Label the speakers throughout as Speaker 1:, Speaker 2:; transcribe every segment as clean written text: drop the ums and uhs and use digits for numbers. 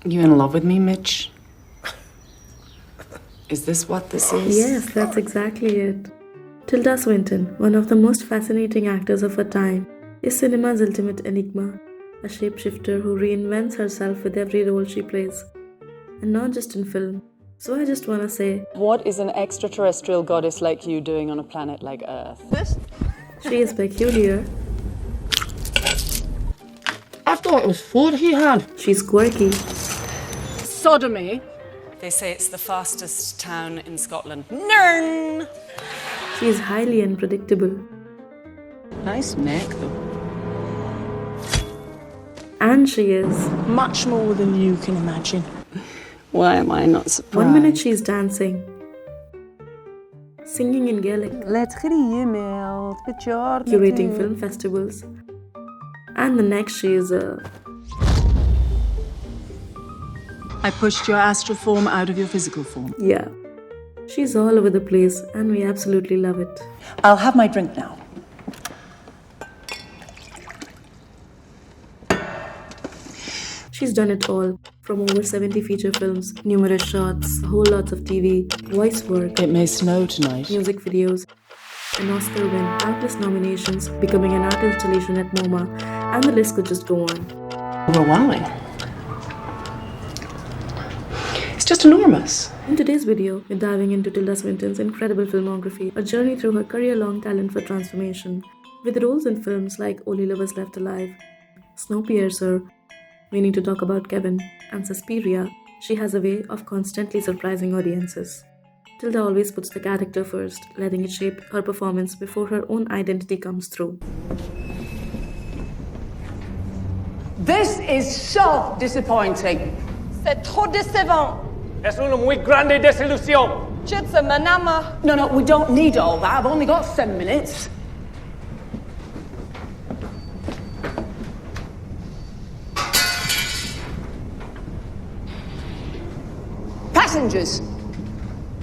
Speaker 1: You in love with me, Mitch? Is this what this is?
Speaker 2: Yes, that's exactly it. Tilda Swinton, one of the most fascinating actors of her time, is cinema's ultimate enigma, a shapeshifter who reinvents herself with every role she plays. And not just in film. So I just wanna say,
Speaker 3: what is an extraterrestrial goddess like you doing on a planet like Earth?
Speaker 2: she is peculiar.
Speaker 4: I thought it was food he had.
Speaker 2: She's quirky.
Speaker 3: Sodomy. They say it's the fastest town in Scotland. Nern!
Speaker 2: She is highly unpredictable.
Speaker 1: Nice neck, though.
Speaker 2: And she is.
Speaker 4: Much more than you can imagine.
Speaker 1: Why am I not surprised?
Speaker 2: 1 minute she's dancing, singing in Gaelic, curating film festivals, and the next she is
Speaker 1: I pushed your astral form out of your physical form.
Speaker 2: yeah. She's all over the place and we absolutely love it.
Speaker 3: I'll have my drink now.
Speaker 2: She's done it all, from over 70 feature films, numerous shots, whole lots of TV, voice work,
Speaker 1: It may snow tonight.
Speaker 2: music videos, an Oscar win, countless nominations, becoming an art installation at MoMA, and the list could just go on.
Speaker 1: Overwhelming. It's just enormous.
Speaker 2: In today's video, we're diving into Tilda Swinton's incredible filmography, a journey through her career-long talent for transformation, with roles in films like Only Lovers Left Alive, Snowpiercer, We Need to Talk About Kevin, and Suspiria. She has a way of constantly surprising audiences. Tilda always puts the character first, letting it shape her performance before her own identity comes through.
Speaker 5: This is so disappointing.
Speaker 6: C'est trop décevant.
Speaker 7: Es una muy grande desilusión.
Speaker 6: Chitsa manama.
Speaker 5: No, we don't need all that. I've only got 7 minutes. Passengers.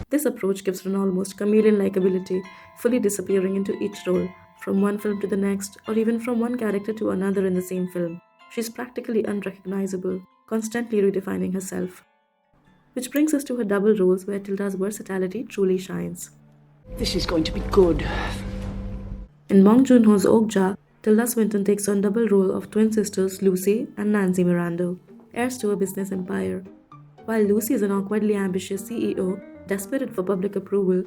Speaker 2: This approach gives her an almost chameleon-like ability, fully disappearing into each role, from one film to the next, or even from one character to another in the same film. She's practically unrecognizable, constantly redefining herself. Which brings us to her double roles where Tilda's versatility truly shines.
Speaker 4: This is going to be good.
Speaker 2: In Bong Joon-ho's Okja, Tilda Swinton takes on double role of twin sisters Lucy and Nancy Miranda, heirs to a business empire. While Lucy is an awkwardly ambitious CEO, desperate for public approval,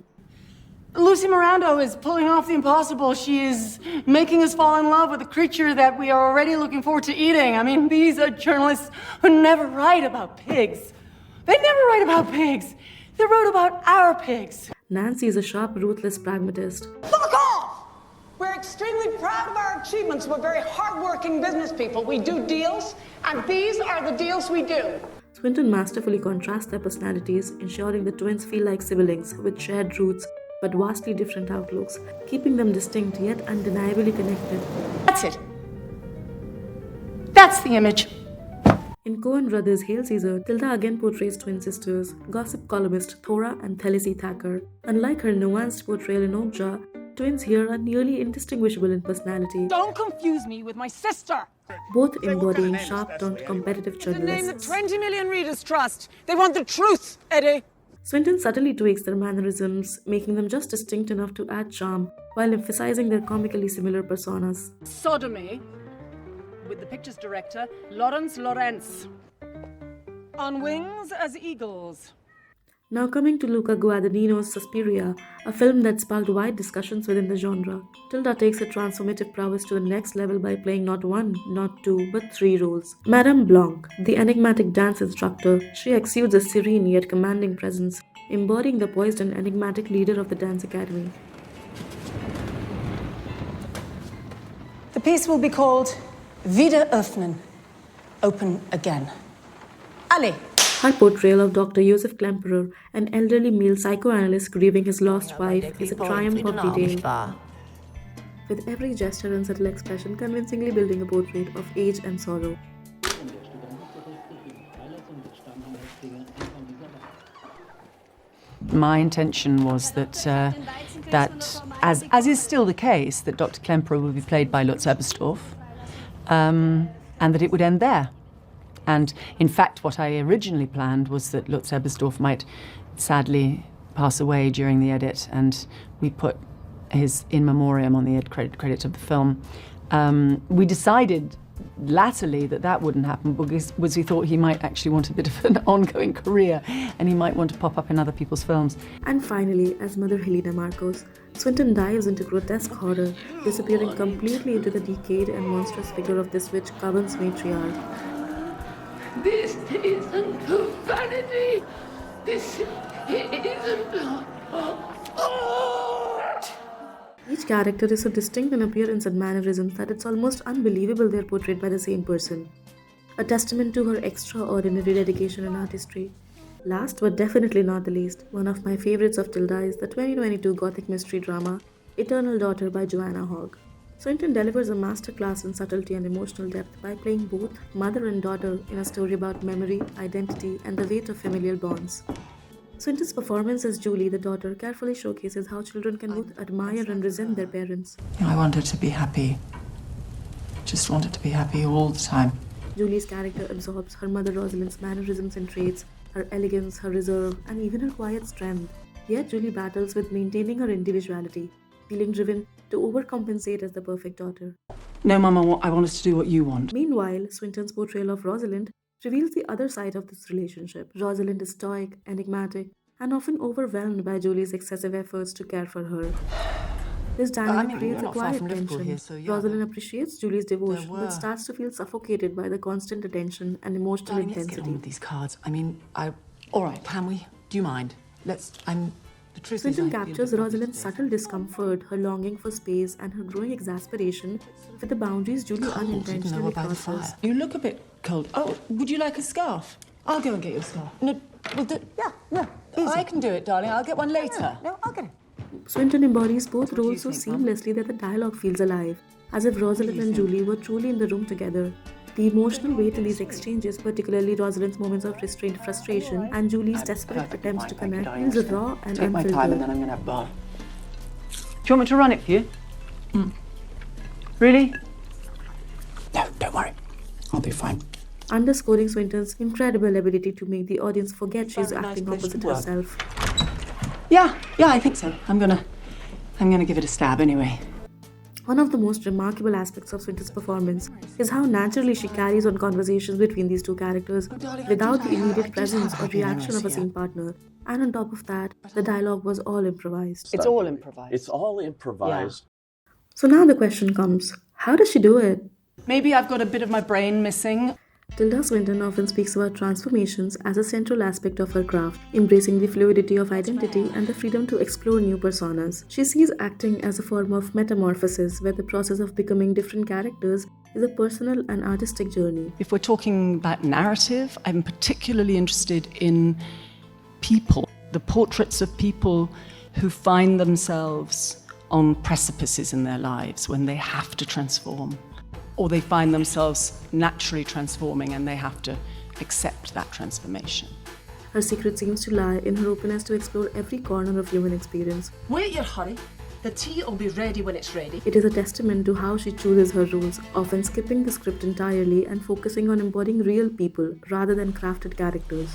Speaker 4: Lucy Miranda is pulling off the impossible. She is making us fall in love with a creature that we are already looking forward to eating. I mean, these are journalists who never write about pigs. They never write about pigs. They wrote about our pigs.
Speaker 2: Nancy is a sharp, ruthless pragmatist.
Speaker 5: Fuck off! We're extremely proud of our achievements. We're very hardworking business people. We do deals, and these are the deals we do.
Speaker 2: Swinton masterfully contrasts their personalities, ensuring the twins feel like siblings with shared roots but vastly different outlooks, keeping them distinct yet undeniably connected.
Speaker 4: That's it. That's the image.
Speaker 2: In Coen Brothers' Hail Caesar, Tilda again portrays twin sisters, gossip columnist Thora and Thelysi Thacker. Unlike her nuanced portrayal in Okja, twins here are nearly indistinguishable in personality,
Speaker 4: Don't confuse me with my sister.
Speaker 2: both embodying sharp-tongued competitive
Speaker 5: The name that
Speaker 2: journalists.
Speaker 5: 20 million readers trust. They want the truth, Eddie.
Speaker 2: Swinton subtly tweaks their mannerisms, making them just distinct enough to add charm, while emphasizing their comically similar personas.
Speaker 3: Sodomy. With the picture's director, Lawrence Lawrence. On wings as eagles.
Speaker 2: Now coming to Luca Guadagnino's Suspiria, a film that sparked wide discussions within the genre. Tilda takes her transformative prowess to the next level by playing not one, not two, but 3 roles. Madame Blanc, the enigmatic dance instructor, she exudes a serene yet commanding presence, embodying the poised and enigmatic leader of the dance academy.
Speaker 5: The piece will be called Wieder öffnen. Open again. Allez.
Speaker 2: Her portrayal of Dr. Joseph Klemperer, an elderly male psychoanalyst grieving his lost wife, is a triumph of detail, with every gesture and subtle expression convincingly building a portrait of age and sorrow.
Speaker 3: My intention was that, as is still the case, that Dr. Klemperer would be played by Lutz Ebersdorf, and that it would end there. And in fact, what I originally planned was that Lutz Ebersdorf might sadly pass away during the edit, and we put his in memoriam on the credit of the film. We decided latterly that wouldn't happen because we thought he might actually want a bit of an ongoing career and he might want to pop up in other people's films.
Speaker 2: And finally, as Mother Helena Marcos, Swinton dives into grotesque horror, disappearing completely into the decayed and monstrous figure of this witch Coven's matriarch.
Speaker 8: This isn't vanity. This isn't art.
Speaker 2: Each character is so distinct in appearance and mannerisms that it's almost unbelievable they're portrayed by the same person. A testament to her extraordinary dedication and artistry. Last but definitely not the least, one of my favorites of Tilda is the 2022 Gothic mystery drama Eternal Daughter by Joanna Hogg. Swinton delivers a masterclass in subtlety and emotional depth by playing both mother and daughter in a story about memory, identity, and the weight of familial bonds. Swinton's performance as Julie, the daughter, carefully showcases how children can both admire and resent their parents.
Speaker 9: I want her to be happy. Just want her to be happy all the time.
Speaker 2: Julie's character absorbs her mother Rosalind's mannerisms and traits, her elegance, her reserve, and even her quiet strength. Yet Julie battles with maintaining her individuality, feeling driven to overcompensate as the perfect daughter.
Speaker 3: No, Mama, I want us to do what you want.
Speaker 2: Meanwhile, Swinton's portrayal of Rosalind reveals the other side of this relationship. Rosalind is stoic, enigmatic, and often overwhelmed by Julie's excessive efforts to care for her. This dynamic creates a quiet tension. Rosalind appreciates Julie's devotion, but starts to feel suffocated by the constant attention and emotional intensity.
Speaker 9: Let's get on with these cards. All right, can we? Do you mind?
Speaker 2: Swinton captures Rosalind's subtle discomfort, her longing for space, and her growing exasperation with the boundaries Julie unintentionally crosses.
Speaker 9: You look a bit cold. Oh, would you like a scarf? I'll go and get you a scarf. No,
Speaker 5: Yeah.
Speaker 9: I can do it, darling. I'll get one later.
Speaker 5: No, I'll get it.
Speaker 2: Swinton embodies both roles so seamlessly that the dialogue feels alive, as if Rosalind and Julie were truly in the room together. The emotional weight in these exchanges, particularly Rosalind's moments of restrained frustration and Julie's desperate attempts to connect, feels raw and
Speaker 9: Take my time and then
Speaker 2: unfiltered.
Speaker 9: I'm going to have a bath.
Speaker 3: Do you want me to run it for you? Really?
Speaker 9: No, don't worry. I'll be fine.
Speaker 2: Underscoring Swinton's incredible ability to make the audience forget she's acting opposite herself.
Speaker 3: Yeah, I think so. I'm gonna give it a stab anyway.
Speaker 2: One of the most remarkable aspects of Swinton's performance is how naturally she carries on conversations between these two characters without the immediate presence or reaction of a scene partner. And on top of that, the dialogue was all improvised.
Speaker 3: It's all improvised.
Speaker 10: It's all improvised.
Speaker 2: So now the question comes, how does she do it?
Speaker 4: Maybe I've got a bit of my brain missing.
Speaker 2: Tilda Swinton often speaks about transformations as a central aspect of her craft, embracing the fluidity of identity and the freedom to explore new personas. She sees acting as a form of metamorphosis, where the process of becoming different characters is a personal and artistic journey.
Speaker 3: If we're talking about narrative, I'm particularly interested in people, the portraits of people who find themselves on precipices in their lives when they have to transform, or they find themselves naturally transforming and they have to accept that transformation.
Speaker 2: Her secret seems to lie in her openness to explore every corner of human experience.
Speaker 8: Wait your hurry. The tea will be ready when it's ready.
Speaker 2: It is a testament to how she chooses her roles, often skipping the script entirely and focusing on embodying real people rather than crafted characters.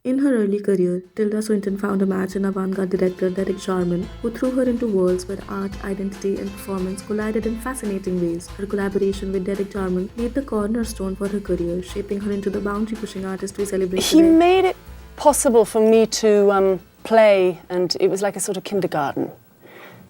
Speaker 2: In her early career, Tilda Swinton found a match in avant-garde director Derek Jarman, who threw her into worlds where art, identity, and performance collided in fascinating ways. Her collaboration with Derek Jarman laid the cornerstone for her career, shaping her into the boundary-pushing artist we celebrate
Speaker 3: He
Speaker 2: today.
Speaker 3: made it possible for me to play, and it was like a sort of kindergarten.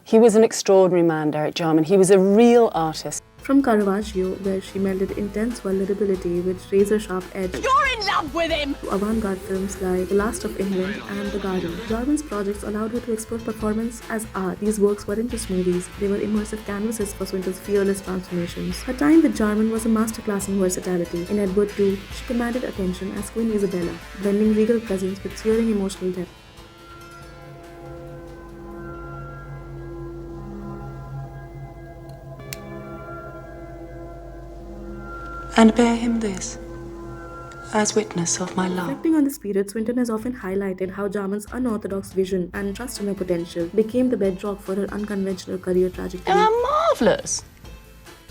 Speaker 3: He was an extraordinary man, Derek Jarman. He was a real artist.
Speaker 2: From Caravaggio, where she melded intense vulnerability with razor-sharp edge,
Speaker 8: You're in love with him!
Speaker 2: to avant-garde films like The Last of England and The Garden. Jarman's projects allowed her to explore performance as art. These works weren't just movies, they were immersive canvases for Swinton's fearless transformations. Her time with Jarman was a masterclass in versatility. In Edward II, she commanded attention as Queen Isabella, blending regal presence with searing emotional depth.
Speaker 9: And bear him this, as witness of my love.
Speaker 2: Reflecting on this period, Swinton has often highlighted how Jarman's unorthodox vision and trust in her potential became the bedrock for her unconventional career trajectory.
Speaker 3: Marvellous!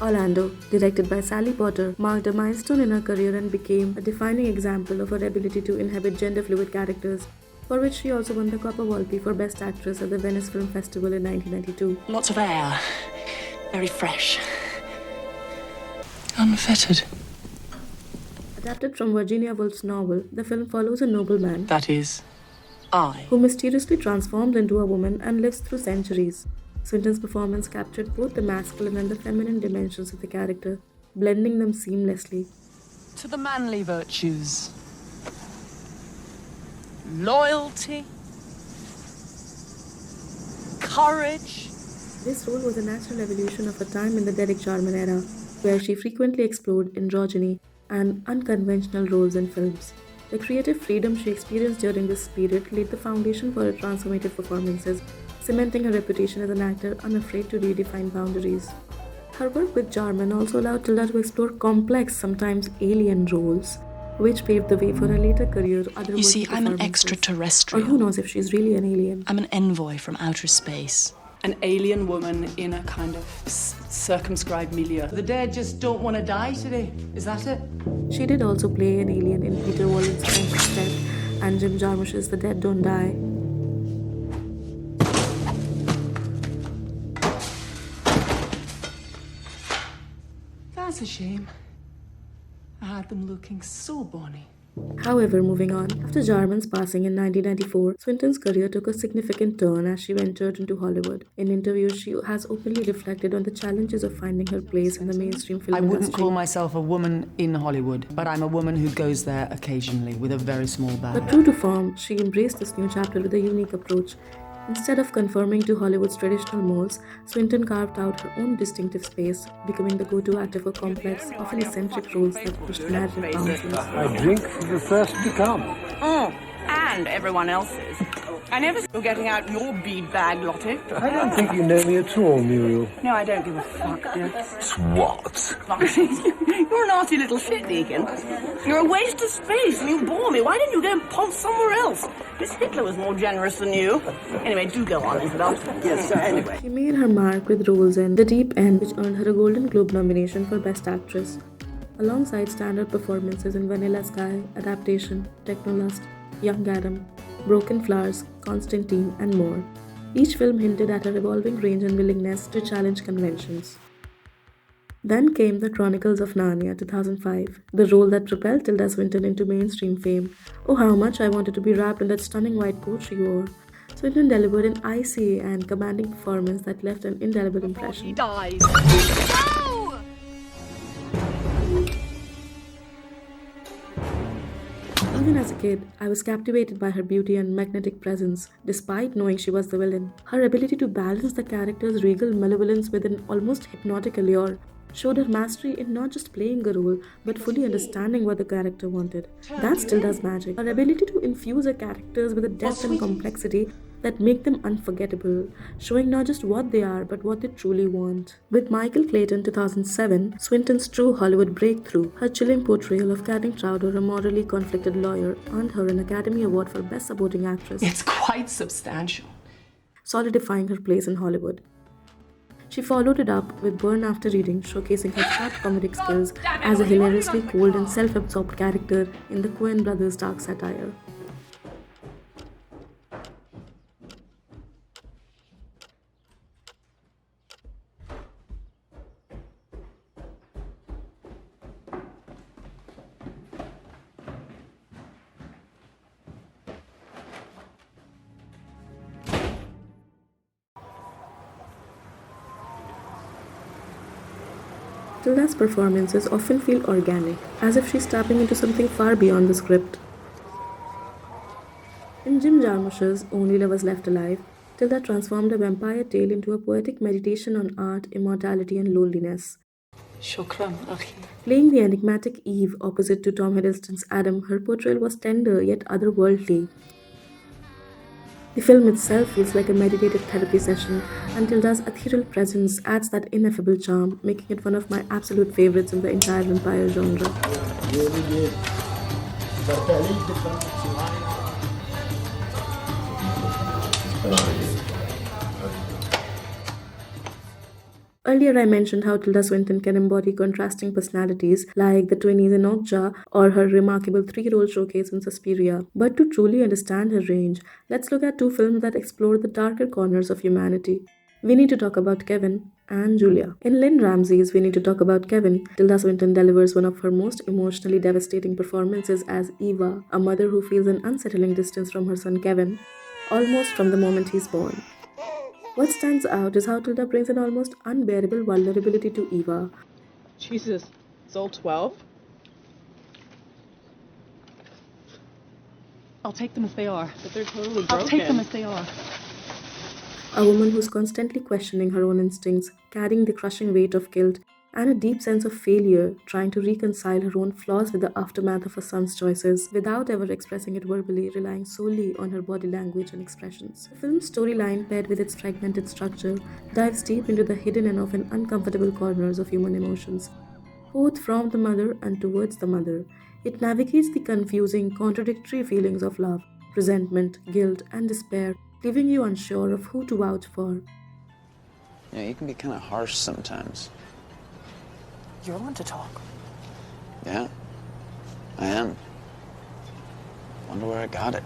Speaker 2: Orlando, directed by Sally Potter, marked a milestone in her career and became a defining example of her ability to inhabit gender-fluid characters, for which she also won the Copper Volpi for Best Actress at the Venice Film Festival in 1992.
Speaker 9: Lots of air. Very fresh. Unfettered.
Speaker 2: Adapted from Virginia Woolf's novel, the film follows a nobleman
Speaker 9: That is, I.
Speaker 2: who mysteriously transforms into a woman and lives through centuries. Swinton's performance captured both the masculine and the feminine dimensions of the character, blending them seamlessly.
Speaker 9: To the manly virtues. Loyalty. Courage.
Speaker 2: This role was a natural evolution of her time in the Derek Jarman era, where she frequently explored androgyny and unconventional roles in films. The creative freedom she experienced during this period laid the foundation for her transformative performances, cementing her reputation as an actor unafraid to redefine boundaries. Her work with Jarman also allowed Tilda to explore complex, sometimes alien roles, which paved the way for her later career.
Speaker 9: You see, I'm an
Speaker 2: Or
Speaker 9: extraterrestrial.
Speaker 2: who knows if she's really an alien.
Speaker 9: I'm an envoy from outer space.
Speaker 1: An alien woman in a kind of circumscribed milieu.
Speaker 4: The dead just don't want to die today. Is that it?
Speaker 2: She did also play an alien in Peter Wallen's French Dead and Jim Jarmusch's The Dead Don't Die.
Speaker 1: That's a shame. I had them looking so bonny.
Speaker 2: However, moving on, after Jarman's passing in 1994, Swinton's career took a significant turn as she ventured into Hollywood. In interviews, she has openly reflected on the challenges of finding her place in the mainstream film
Speaker 3: I wouldn't
Speaker 2: industry.
Speaker 3: call myself a woman in Hollywood, but I'm a woman who goes there occasionally with a very small bag.
Speaker 2: But true to form, she embraced this new chapter with a unique approach. Instead of conforming to Hollywood's traditional molds, Swinton carved out her own distinctive space, becoming the go-to actor for complex, often eccentric roles that pushed narrative boundaries.
Speaker 7: I drink for the thirst to come.
Speaker 10: And everyone else's. I never saw you getting out your bead bag, Lottie.
Speaker 7: I don't think you know me at all, Muriel.
Speaker 10: No, I don't give a fuck, dear.
Speaker 7: Swat.
Speaker 10: You're a nasty little shit, Deacon. You're a waste of space and you bore me. Why didn't you go and pomp somewhere else? Miss Hitler was more generous than you. Anyway, do go on, Isabel. Yes, anyway.
Speaker 2: She made her mark with roles in The Deep End, which earned her a Golden Globe nomination for Best Actress, alongside standout performances in Vanilla Sky, Adaptation, Technolust, Young Adam, Broken Flowers, Constantine, and more. Each film hinted at her evolving range and willingness to challenge conventions. Then came The Chronicles of Narnia, 2005, the role that propelled Tilda Swinton into mainstream fame. Oh, how much I wanted to be wrapped in that stunning white coat she wore. Swinton delivered an icy and commanding performance that left an indelible impression.
Speaker 10: Dies.
Speaker 2: Even as a kid, I was captivated by her beauty and magnetic presence, despite knowing she was the villain. Her ability to balance the character's regal malevolence with an almost hypnotic allure showed her mastery in not just playing a role, but fully understanding what the character wanted. That still does magic. Her ability to infuse her characters with a depth and complexity that make them unforgettable, showing not just what they are, but what they truly want. With Michael Clayton 2007, Swinton's true Hollywood breakthrough, her chilling portrayal of Karen Crowder, a morally conflicted lawyer, earned her an Academy Award for Best Supporting Actress,
Speaker 1: It's quite substantial.
Speaker 2: solidifying her place in Hollywood. She followed it up with Burn After Reading, showcasing her sharp comedic skills as a hilariously cold and self-absorbed character in the Coen brothers' dark satire. Tilda's performances often feel organic, as if she's tapping into something far beyond the script. In Jim Jarmusch's Only Lovers Left Alive, Tilda transformed a vampire tale into a poetic meditation on art, immortality, and loneliness.
Speaker 1: Shukran, akhi.
Speaker 2: Playing the enigmatic Eve opposite to Tom Hiddleston's Adam, her portrayal was tender yet otherworldly. The film itself feels like a meditative therapy session, and Tilda's ethereal presence adds that ineffable charm, making it one of my absolute favorites in the entire vampire genre. Earlier, I mentioned how Tilda Swinton can embody contrasting personalities like the twinnies in Okja or her remarkable three-role showcase in Suspiria. But to truly understand her range, let's look at two films that explore the darker corners of humanity. We need to talk about Kevin and Julia. In Lynn Ramsey's We Need to Talk About Kevin, Tilda Swinton delivers one of her most emotionally devastating performances as Eva, a mother who feels an unsettling distance from her son Kevin, almost from the moment he's born. What stands out is how Tilda brings an almost unbearable vulnerability to Eva.
Speaker 11: Jesus, it's all 12?
Speaker 8: I'll take them as they are.
Speaker 11: But they're totally broken.
Speaker 8: I'll take them as they are.
Speaker 2: A woman who's constantly questioning her own instincts, carrying the crushing weight of guilt, and a deep sense of failure, trying to reconcile her own flaws with the aftermath of her son's choices, without ever expressing it verbally, relying solely on her body language and expressions. The film's storyline, paired with its fragmented structure, dives deep into the hidden and often uncomfortable corners of human emotions, both from the mother and towards the mother. It navigates the confusing, contradictory feelings of love, resentment, guilt, and despair, leaving you unsure of who to vouch for.
Speaker 12: Yeah, you can be kind of harsh sometimes.
Speaker 10: You're one to talk.
Speaker 12: Yeah, I am. Wonder where I got it.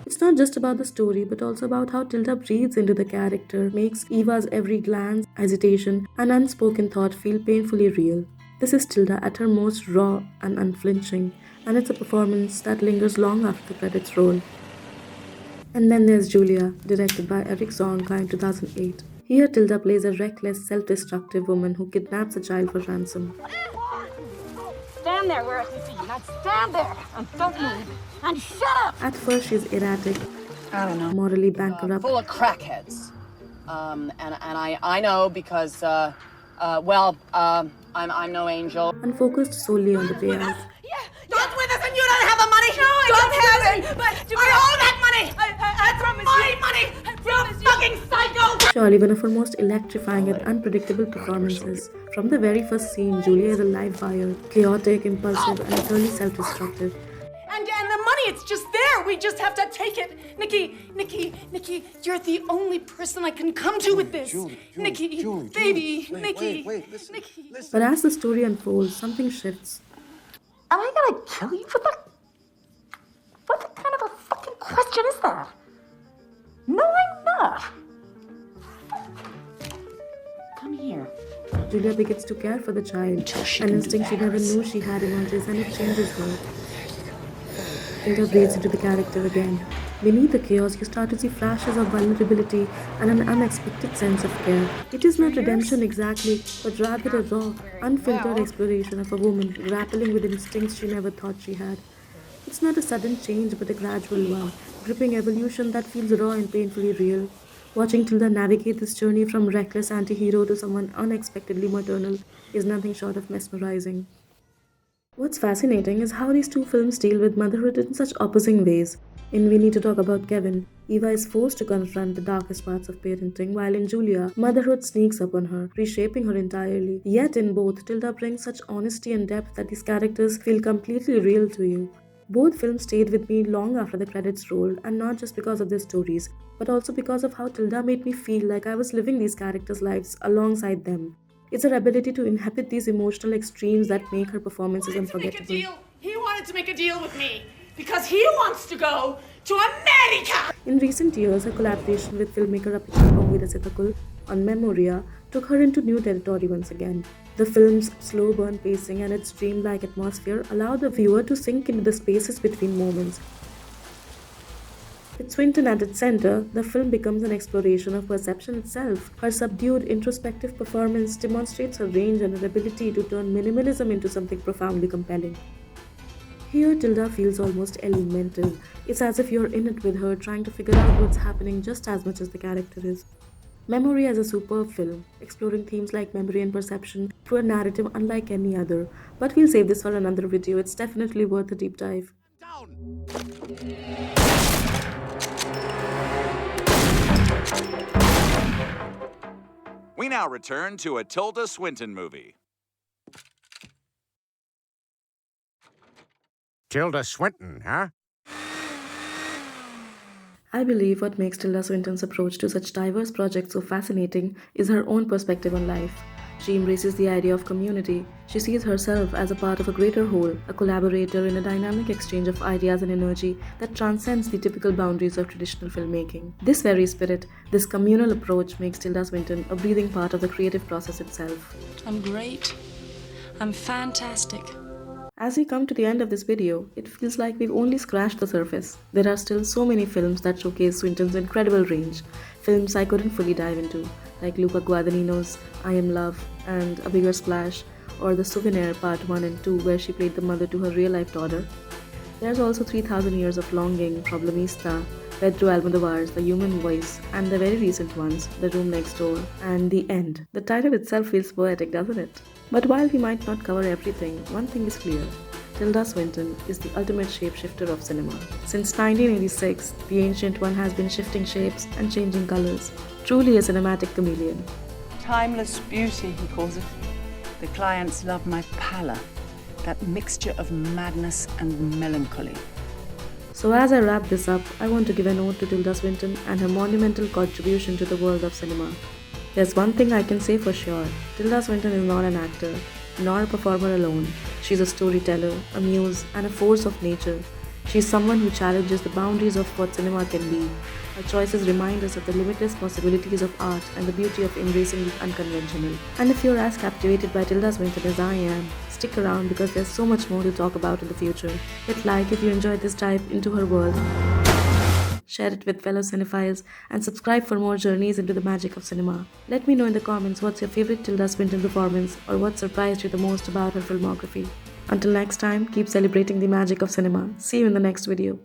Speaker 2: It's not just about the story, but also about how Tilda breathes into the character, makes Eva's every glance, hesitation, and unspoken thought feel painfully real. This is Tilda at her most raw and unflinching, and it's a performance that lingers long after the credits roll. And then there's Julia, directed by Eric Zonka in 2008. Here, Tilda plays a reckless, self-destructive woman who kidnaps a child for ransom.
Speaker 13: Stand there where I can see you. Now stand there and don't move. And shut up!
Speaker 2: At first, she's erratic,
Speaker 10: I don't know.
Speaker 2: morally bankrupt,
Speaker 10: Full of crackheads. And I know because, I'm no angel.
Speaker 2: and focused solely on the payout.
Speaker 10: God's with us and you don't have the money! No, I don't have it! But I owe that money! That's my money! You fucking psycho!
Speaker 2: Surely one of her most electrifying and unpredictable performances. From the very first scene, Julia is a live wire, chaotic, impulsive, and utterly self-destructive.
Speaker 4: And the money, it's just there. We just have to take it. Nikki, you're the only person I can come to with this. Nikki, baby, Nikki. Nikki.
Speaker 2: But as the story unfolds, something shifts.
Speaker 13: Am I gonna kill you for that? What kind of a fucking question is that? No, I'm not. Come here.
Speaker 2: Julia begins to care for the child, an instinct she never knew she had emerges, and it changes her. Tilda breathes into the character again. Beneath the chaos, you start to see flashes of vulnerability and an unexpected sense of care. It is not redemption exactly, but rather a raw, unfiltered exploration of a woman grappling with instincts she never thought she had. It's not a sudden change, but a gradual one, gripping evolution that feels raw and painfully real. Watching Tilda navigate this journey from reckless anti-hero to someone unexpectedly maternal is nothing short of mesmerizing. What's fascinating is how these two films deal with motherhood in such opposing ways. In We Need to Talk About Kevin, Eva is forced to confront the darkest parts of parenting, while in Julia, motherhood sneaks up on her, reshaping her entirely. Yet in both, Tilda brings such honesty and depth that these characters feel completely real to you. Both films stayed with me long after the credits rolled, and not just because of their stories, but also because of how Tilda made me feel like I was living these characters' lives alongside them. It's her ability to inhabit these emotional extremes that make her performances unforgettable.
Speaker 4: He wanted to make a deal with me because he wants to go to America.
Speaker 2: In recent years, her collaboration with filmmaker Orbital on Memoria took her into new territory once again. The film's slow burn pacing and its dreamlike atmosphere allow the viewer to sink into the spaces between moments. With Swinton at its center, the film becomes an exploration of perception itself. Her subdued, introspective performance demonstrates her range and her ability to turn minimalism into something profoundly compelling. Here, Tilda feels almost elemental. It's as if you're in it with her, trying to figure out what's happening just as much as the character is. Memory is a superb film, exploring themes like memory and perception through a narrative unlike any other. But we'll save this for another video. It's definitely worth a deep dive.
Speaker 14: We now return to a Tilda Swinton movie.
Speaker 15: Tilda Swinton, huh?
Speaker 2: I believe what makes Tilda Swinton's approach to such diverse projects so fascinating is her own perspective on life. She embraces the idea of community. She sees herself as a part of a greater whole, a collaborator in a dynamic exchange of ideas and energy that transcends the typical boundaries of traditional filmmaking. This very spirit, this communal approach makes Tilda Swinton a breathing part of the creative process itself.
Speaker 9: I'm great. I'm fantastic.
Speaker 2: As we come to the end of this video, it feels like we've only scratched the surface. There are still so many films that showcase Swinton's incredible range, films I couldn't fully dive into, like Luca Guadagnino's I Am Love and A Bigger Splash, or The Souvenir Part 1 and 2 where she played the mother to her real-life daughter. There's also 3000 Years of Longing, Problemista, Pedro Almodovar's The Human Voice, and the very recent ones, The Room Next Door, and The End. The title itself feels poetic, doesn't it? But while we might not cover everything, one thing is clear. Tilda Swinton is the ultimate shapeshifter of cinema. Since 1986, the Ancient One has been shifting shapes and changing colors, truly a cinematic chameleon.
Speaker 3: Timeless beauty, he calls it. The clients love my pallor, that mixture of madness and melancholy.
Speaker 2: So as I wrap this up, I want to give an ode to Tilda Swinton and her monumental contribution to the world of cinema. There's one thing I can say for sure. Tilda Swinton is not an actor, nor a performer alone. She's a storyteller, a muse, and a force of nature. She's someone who challenges the boundaries of what cinema can be. Her choices remind us of the limitless possibilities of art and the beauty of embracing the unconventional. And if you're as captivated by Tilda Swinton as I am, stick around because there's so much more to talk about in the future. Hit like if you enjoyed this dive into her world. Share it with fellow cinephiles, and subscribe for more journeys into the magic of cinema. Let me know in the comments what's your favorite Tilda Swinton performance or what surprised you the most about her filmography. Until next time, keep celebrating the magic of cinema. See you in the next video.